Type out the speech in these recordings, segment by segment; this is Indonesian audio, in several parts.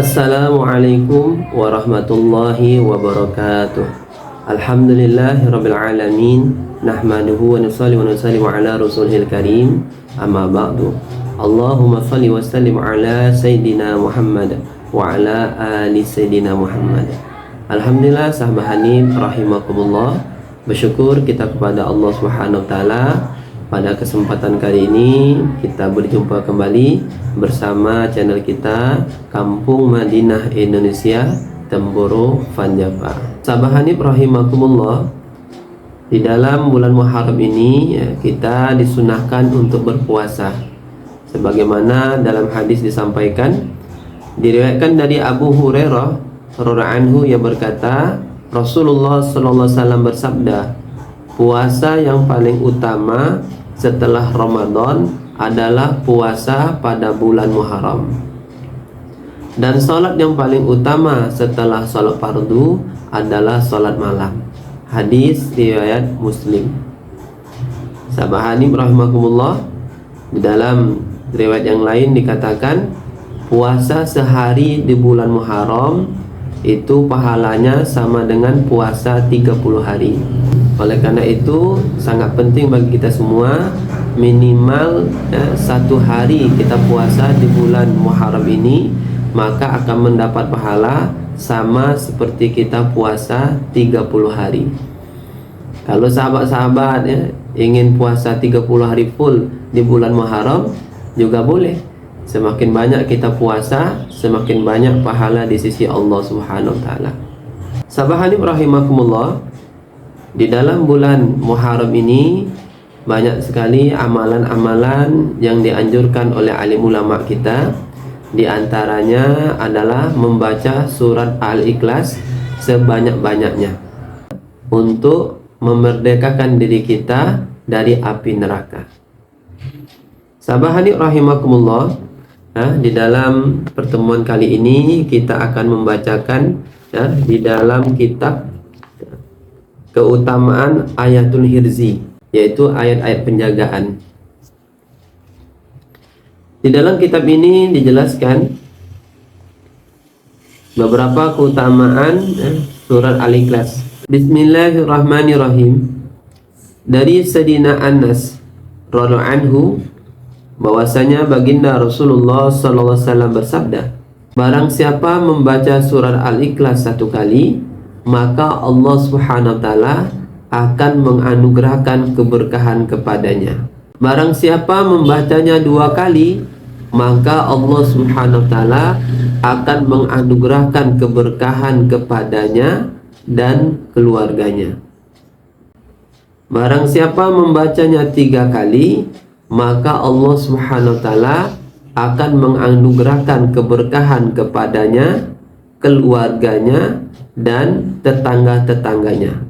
Assalamualaikum warahmatullahi wabarakatuh. Alhamdulillahirabbil alamin. Nahmaduhu wa nusalli wa nusallimu ala rasulil karim. Amma ba'du. Allahumma shalli wa sallim ala sayyidina Muhammad wa ala ali sayyidina Muhammad. Alhamdulillah sahabat Hanif rahimakumullah. Bersyukur kita kepada Allah Subhanahu wa taala. Pada kesempatan kali ini kita berjumpa kembali bersama channel kita Kampung Madinah Indonesia Temboro Vanjava. Sahabat Hanif rahimakumullah, di dalam bulan Muharram ini kita disunahkan untuk berpuasa. Sebagaimana dalam hadis disampaikan, diriwayatkan dari Abu Hurairah radhiyallahu anhu yang berkata, Rasulullah sallallahu alaihi wasallam bersabda, puasa yang paling utama setelah Ramadan adalah puasa pada bulan Muharram. Dan salat yang paling utama setelah salat fardu adalah salat malam. Hadis riwayat Muslim. Sahabat Hanif rahimakumullah, di dalam riwayat yang lain dikatakan puasa sehari di bulan Muharram itu pahalanya sama dengan puasa 30 hari. Oleh karena itu sangat penting bagi kita semua minimal satu hari kita puasa di bulan Muharram ini, maka akan mendapat pahala sama seperti kita puasa 30 hari. Kalau sahabat-sahabat ingin puasa 30 hari full di bulan Muharram juga boleh. Semakin banyak kita puasa, semakin banyak pahala di sisi Allah Subhanahu wa taala. Sahabat Hanif rahimakumullah, di dalam bulan Muharram ini banyak sekali amalan-amalan yang dianjurkan oleh alim ulama kita. Di antaranya adalah membaca surat Al-Ikhlas sebanyak-banyaknya untuk memerdekakan diri kita dari api neraka. Sahabat Hanif rahimakumullah, di dalam pertemuan kali ini kita akan membacakan di dalam kitab keutamaan ayatul hirzi, yaitu ayat-ayat penjagaan. Di dalam kitab ini dijelaskan beberapa keutamaan surat Al-Ikhlas. Bismillahirrahmanirrahim. Dari Sayyidina Anas radhiyallahu anhu bahwasanya baginda Rasulullah sallallahu alaihi wasallam bersabda, barang siapa membaca surat Al-Ikhlas satu kali, maka Allah Subhanahu wa taala akan menganugerahkan keberkahan kepadanya. Barang siapa membacanya dua kali, maka Allah Subhanahu wa taala akan menganugerahkan keberkahan kepadanya dan keluarganya. Barang siapa membacanya tiga kali, maka Allah Subhanahu wa taala akan menganugerahkan keberkahan kepadanya, keluarganya, dan tetangga-tetangganya.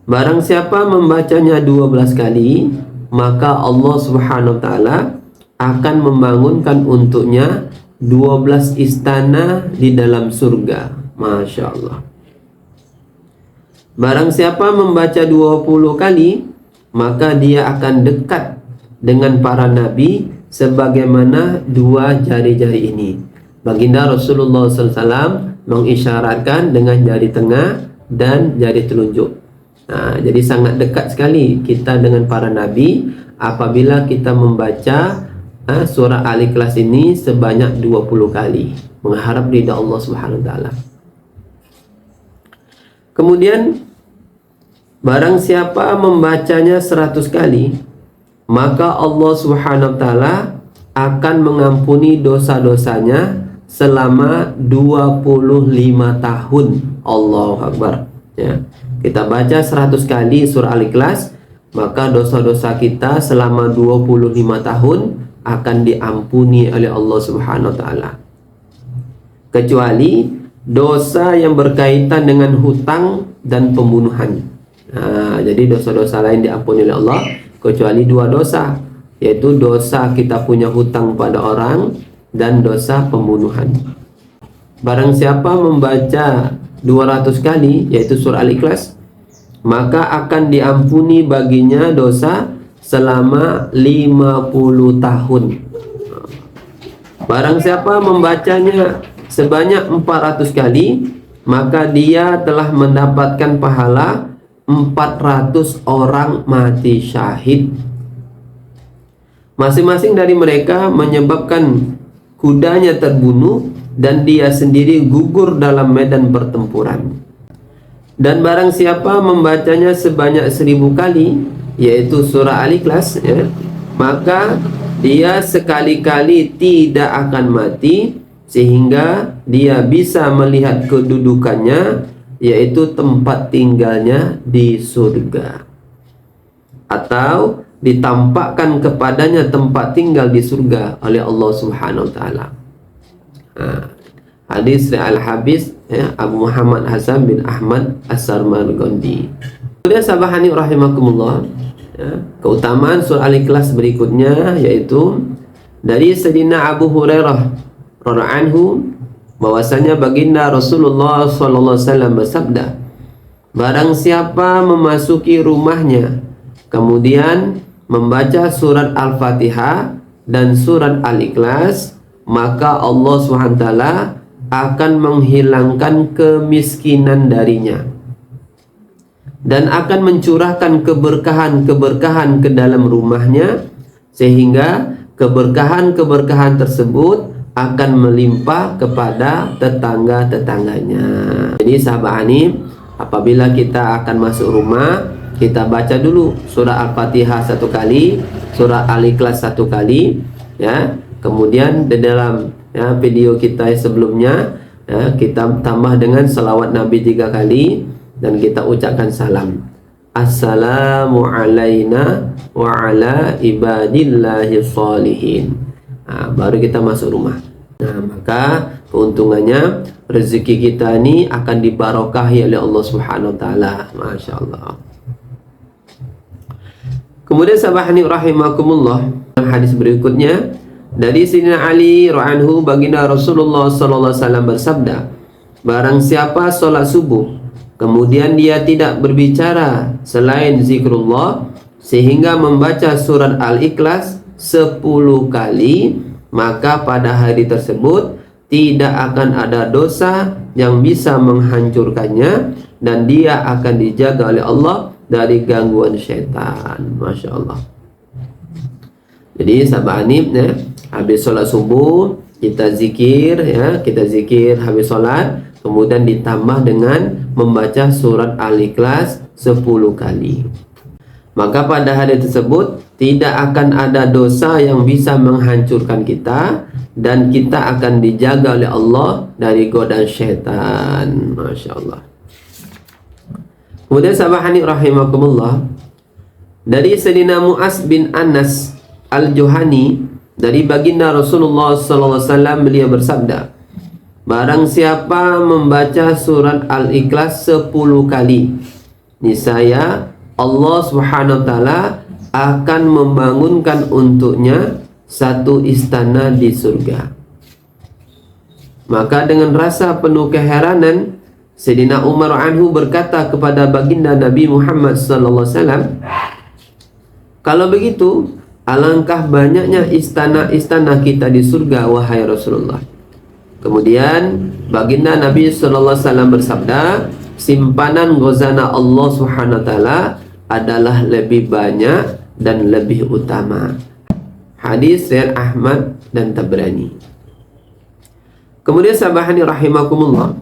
Barang siapa membacanya 12 kali, maka Allah Subhanahu wa taala akan membangunkan untuknya 12 istana di dalam surga. Masya Allah. Barang siapa membaca 20 kali, maka dia akan dekat dengan para nabi sebagaimana dua jari-jari ini. Baginda Rasulullah SAW mengisyaratkan dengan jari tengah dan jari telunjuk. Jadi sangat dekat sekali kita dengan para nabi apabila kita membaca surah Al-Ikhlas ini sebanyak 20 kali, mengharap ridha Allah Subhanahu wa taala. Kemudian barang siapa membacanya 100 kali, maka Allah Subhanahu wa taala akan mengampuni dosa-dosanya selama 25 tahun. Allahu Akbar. Kita baca 100 kali surah Al-Ikhlas, maka dosa-dosa kita selama 25 tahun akan diampuni oleh Allah Subhanahu wa taala. Kecuali dosa yang berkaitan dengan hutang dan pembunuhan. Jadi dosa-dosa lain diampuni oleh Allah kecuali dua dosa, yaitu dosa kita punya hutang pada orang dan dosa pembunuhan. Barang siapa membaca 200 kali yaitu surah Al-Ikhlas, maka akan diampuni baginya dosa selama 50 tahun. Barang siapa membacanya sebanyak 400 kali, maka dia telah mendapatkan pahala 400 orang mati syahid. Masing-masing dari mereka menyebabkan kudanya terbunuh dan dia sendiri gugur dalam medan pertempuran. Dan barang siapa membacanya sebanyak 1000 kali, yaitu surah Al-Ikhlas, ya, maka dia sekali-kali tidak akan mati, sehingga dia bisa melihat kedudukannya, yaitu tempat tinggalnya di surga, atau ditampakkan kepadanya tempat tinggal di surga oleh Allah Subhanahu wa taala. Hadis Al-Habis, ya, Abu Muhammad Hasan bin Ahmad As-Sarmargondi. Kemudian sabahani rahimakumullah, ya, keutamaan surah Al-Ikhlas berikutnya, yaitu dari Sayyidina Abu Hurairah radhiyallahu anhu bahwasanya baginda Rasulullah sallallahu alaihi wasallam bersabda, barang siapa memasuki rumahnya kemudian membaca surat Al-Fatihah dan surat Al-Ikhlas, maka Allah SWT akan menghilangkan kemiskinan darinya dan akan mencurahkan keberkahan-keberkahan ke dalam rumahnya, sehingga keberkahan-keberkahan tersebut akan melimpah kepada tetangga-tetangganya. Jadi sahabat Hanif, apabila kita akan masuk rumah, kita baca dulu surah Al-Fatihah 1 kali, surah Al-Ikhlas 1 kali, ya. Kemudian di dalam, ya, video kita sebelumnya, ya, kita tambah dengan salawat Nabi 3 kali dan kita ucapkan salam. Assalamu alaina wa ala ibadillahi sholihin. Baru kita masuk rumah. Nah, maka keuntungannya rezeki kita ini akan dibarokahi oleh Allah Subhanahu wa taala. Masya Allah. Kemudian sabahani rahimakumullah, hadis berikutnya dari Sayyidina Ali radhiyallahu anhu, baginda Rasulullah sallallahu alaihi wasallam bersabda, barang siapa sholat subuh kemudian dia tidak berbicara selain zikrullah sehingga membaca surat Al-Ikhlas 10 kali, maka pada hari tersebut tidak akan ada dosa yang bisa menghancurkannya dan dia akan dijaga oleh Allah dari gangguan syaitan. Masya Allah. Jadi sahabat Hanif, ya, habis sholat subuh kita zikir, ya, kita zikir habis sholat, kemudian ditambah dengan membaca surat Al-Ikhlas 10 kali, maka pada hari tersebut tidak akan ada dosa yang bisa menghancurkan kita dan kita akan dijaga oleh Allah dari godaan syaitan. Masya Allah. Kemudian sahabat Hanif rahimakumullah, dari Sayyidina Mu'az bin Anas Al-Juhani, dari baginda Rasulullah sallallahu alaihi wasallam, beliau bersabda, barang siapa membaca surat Al-Ikhlas 10 kali, niscaya Allah Subhanahu wa taala akan membangunkan untuknya satu istana di surga. Maka dengan rasa penuh keheranan, Sayyidina Umar anhu berkata kepada baginda Nabi Muhammad sallallahu alaihi wasallam, kalau begitu, alangkah banyaknya istana-istana kita di surga, wahai Rasulullah. Kemudian baginda Nabi sallallahu alaihi wasallam bersabda, simpanan khazanah Allah Subhanahu wa taala adalah lebih banyak dan lebih utama. Hadis riwayat Ahmad dan Tabrani. Kemudian sabahani rahimakumullah,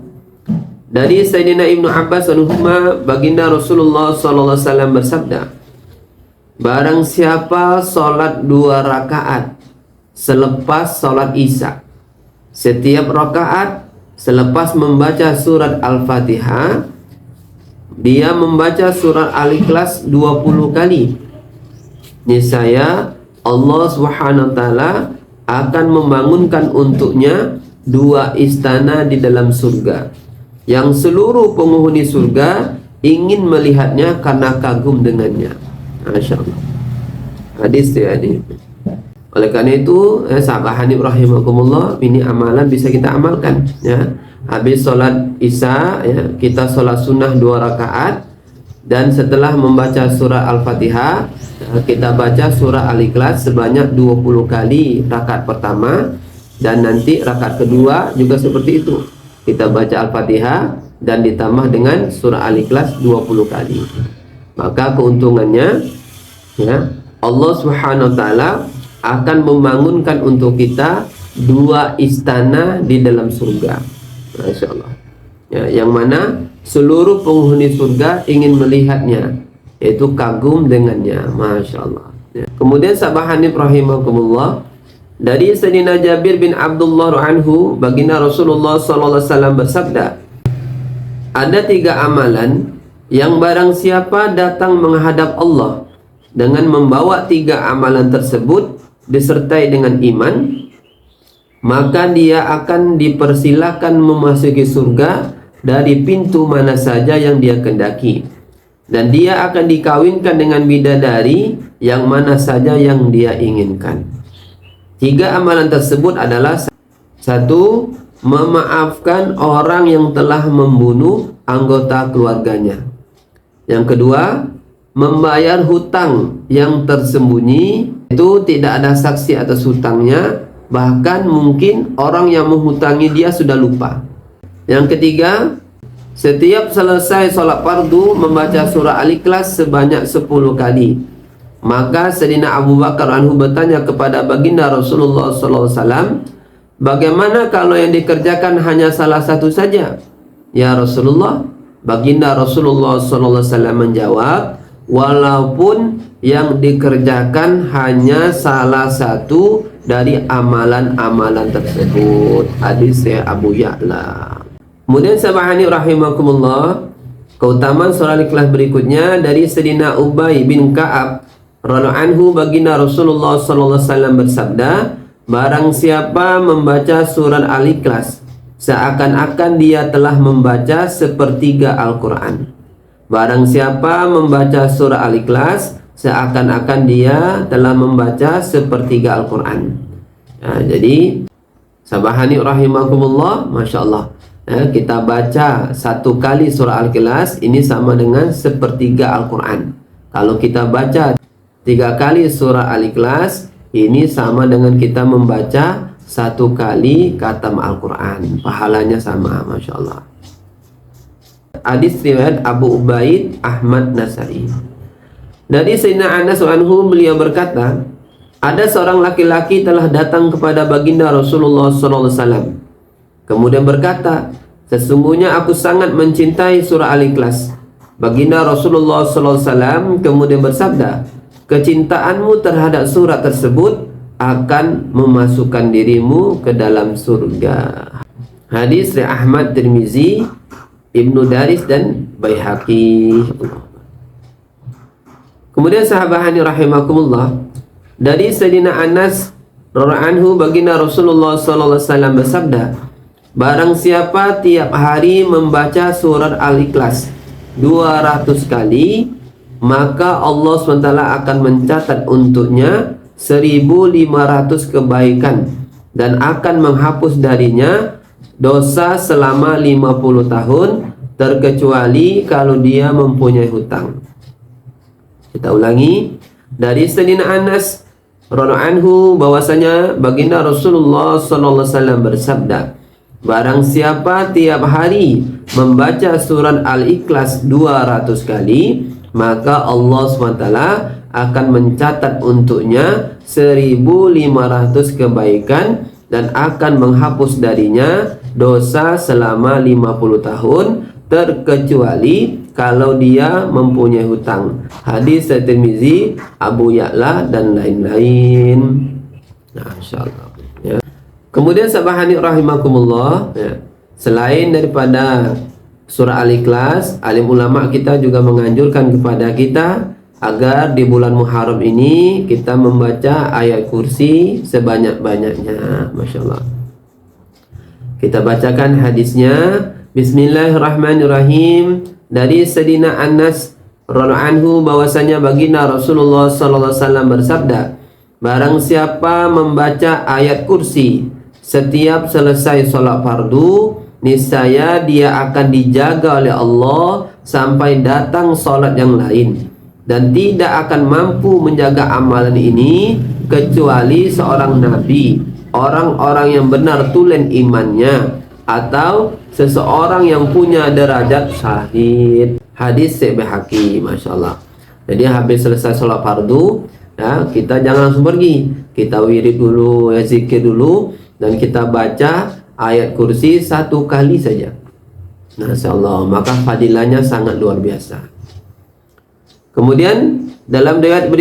dari Sayyidina Ibnu Abbas anhuma, baginda Rasulullah sallallahu alaihi wasallam bersabda, barang siapa salat 2 rakaat selepas salat Isya, setiap rakaat selepas membaca surat Al-Fatihah, dia membaca surat Al-Ikhlas 20 kali, niscaya Allah Subhanahu wa taala akan membangunkan untuknya 2 istana di dalam surga, yang seluruh penghuni surga ingin melihatnya karena kagum dengannya. Masya Allah. Hadis ya ini. Oleh karena itu, sahabat Hanif rahimakumullah, ini amalan bisa kita amalkan, ya. Habis sholat Isya, ya, kita sholat sunnah 2 rakaat, dan setelah membaca surah Al-Fatihah, kita baca surah Al-Ikhlas sebanyak 20 kali rakaat pertama, Dan nanti rakaat kedua juga seperti itu. Kita baca Al-Fatihah dan ditambah dengan surah Al-Ikhlas 20 kali. Maka keuntungannya, ya, Allah Subhanahu wa taala akan membangunkan untuk kita 2 istana di dalam surga. Masya Allah. Ya, yang mana seluruh penghuni surga ingin melihatnya, yaitu kagum dengannya. Masya Allah. Ya. Kemudian sahabat Hanif rahimakumullah, dari Sayyidina Jabir bin Abdullah anhu, baginda Rasulullah sallallahu alaihi wasallam bersabda, ada 3 amalan yang barang siapa datang menghadap Allah dengan membawa 3 amalan tersebut disertai dengan iman, maka dia akan dipersilakan memasuki surga dari pintu mana saja yang dia kendaki, dan dia akan dikawinkan dengan bidadari yang mana saja yang dia inginkan. 3 amalan tersebut adalah: 1. Memaafkan orang yang telah membunuh anggota keluarganya. Yang kedua, membayar hutang yang tersembunyi, itu tidak ada saksi atas hutangnya, bahkan mungkin orang yang menghutangi dia sudah lupa. Yang ketiga, setiap selesai sholat fardu membaca surah Al-Ikhlas sebanyak 10 kali. Maka Sayyidina Abu Bakar anhu bertanya kepada baginda Rasulullah SAW, bagaimana kalau yang dikerjakan hanya salah satu saja? Ya Rasulullah, baginda Rasulullah SAW menjawab, walaupun yang dikerjakan hanya salah satu dari amalan-amalan tersebut. Hadis Abu Ya'la. Kemudian sahabat rahimakumullah, keutamaan surah Al-Ikhlas berikutnya dari Sayyidina Ubay bin Ka'ab radhiyallahu anhu, baginda Rasulullah SAW bersabda, barang siapa membaca surat Al-Ikhlas seakan-akan dia telah membaca sepertiga Al-Quran. Barang siapa membaca surah Al-Ikhlas seakan-akan dia telah membaca sepertiga Al-Quran. Nah, jadi sabahani rahimakumullah, Masya Allah, kita baca 1 kali surah Al-Ikhlas ini sama dengan sepertiga Al-Quran. Kalau kita baca 3 kali surah Al-Ikhlas, ini sama dengan kita membaca 1 kali khatam Al-Quran. Pahalanya sama, Masya Allah. Hadis riwayat Abu Ubaid Ahmad Nasai. Dari Sayyidina Anas anhu, beliau berkata, ada seorang laki-laki telah datang kepada baginda Rasulullah SAW, kemudian berkata, sesungguhnya aku sangat mencintai surah Al-Ikhlas. Baginda Rasulullah SAW kemudian bersabda, kecintaanmu terhadap surat tersebut akan memasukkan dirimu ke dalam surga. Hadis riwayat Ahmad, Tirmizi, Ibnu Daris dan Baihaqi. Kemudian sahabat rahimakumullah, dari Sayyidina Anas radhiyallahu anhu, baginda Rasulullah SAW bersabda, barang siapa tiap hari membaca surat Al-Ikhlas 200 kali, maka Allah SWT akan mencatat untuknya 1.500 kebaikan dan akan menghapus darinya dosa selama 50 tahun, terkecuali kalau dia mempunyai hutang. Kita ulangi, dari Sayyidina Anas radhiyallahu anhu bahwasanya baginda Rasulullah SAW bersabda, barang siapa tiap hari membaca surat Al-Ikhlas 200 kali, maka Allah SWT akan mencatat untuknya 1.500 kebaikan dan akan menghapus darinya dosa selama 50 tahun, terkecuali kalau dia mempunyai hutang. Hadis Tirmizi, Abu Ya'la dan lain-lain. Nah, insyaallah. Ya. Kemudian sahabat rahimakumullah, ya, selain daripada surah Al-Ikhlas, alim ulama kita juga menganjurkan kepada kita agar di bulan Muharram ini kita membaca ayat kursi sebanyak-banyaknya. Masya Allah. Kita bacakan hadisnya. Bismillahirrahmanirrahim. Dari Sayyidina Anas radhiyallahu anhu bahwasanya baginda Rasulullah SAW bersabda, barang siapa membaca ayat kursi setiap selesai sholat fardu, niscaya dia akan dijaga oleh Allah sampai datang sholat yang lain, dan tidak akan mampu menjaga amalan ini kecuali seorang nabi orang-orang yang benar tulen imannya, atau seseorang yang punya derajat syahid. Hadis Syekh Baihaqi, Masya Allah. Jadi habis selesai sholat fardu, ya, kita jangan langsung pergi, kita wirid dulu, ya, zikir dulu, dan kita baca ayat kursi 1 kali saja. Masya Allah, maka fadilahnya sangat luar biasa. Kemudian dalam riwayat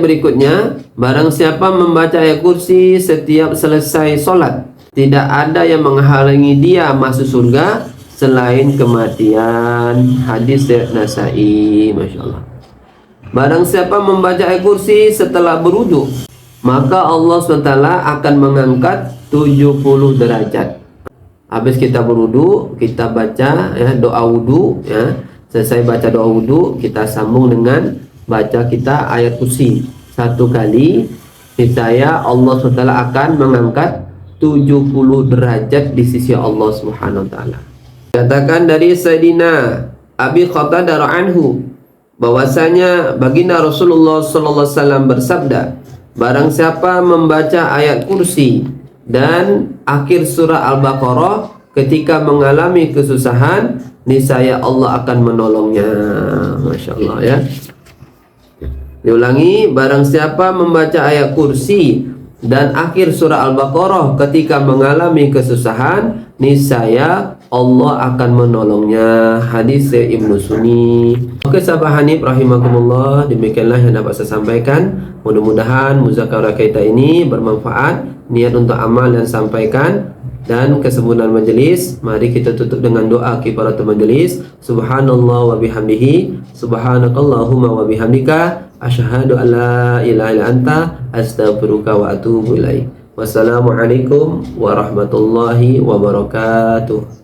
berikutnya, barang siapa membaca ayat kursi setiap selesai sholat, tidak ada yang menghalangi dia masuk surga selain kematian. Hadis Nasai, Masya Allah. Barang siapa membaca ayat kursi setelah berwudu, maka Allah SWT akan mengangkat 70 derajat. Habis kita berwudu, kita baca, ya, doa wudu, ya. Selesai baca doa wudu, kita sambung dengan baca kita ayat kursi 1 kali. Niscaya Allah SWT akan mengangkat 70 derajat di sisi Allah Subhanahu wa taala. Katakan dari Sayyidina Abi Qatadah anhu bahwasanya baginda Rasulullah sallallahu alaihi wasallam bersabda, barang siapa membaca ayat kursi dan akhir surah Al-Baqarah ketika mengalami kesusahan, niscaya Allah akan menolongnya. Masya Allah, ya. Diulangi, barang siapa membaca ayat kursi dan akhir surah Al-Baqarah ketika mengalami kesusahan, niscaya Allah akan menolongnya. Hadis Ibnu Sunni. Oke, sahabat Hanif rahimakumullah, demikianlah yang dapat saya sampaikan. Mudah-mudahan muzakarah kita ini bermanfaat. Niat untuk amal yang sampaikan dan kesempurnaan majelis. Mari kita tutup dengan doa kifaratul majelis. Subhanallah wa bihamdihi, subhanakallahumma wa bihamdika, asyhadu an la ilaha illa anta, astaghfiruka wa atubu ilaik. Wassalamualaikum warahmatullahi wabarakatuh.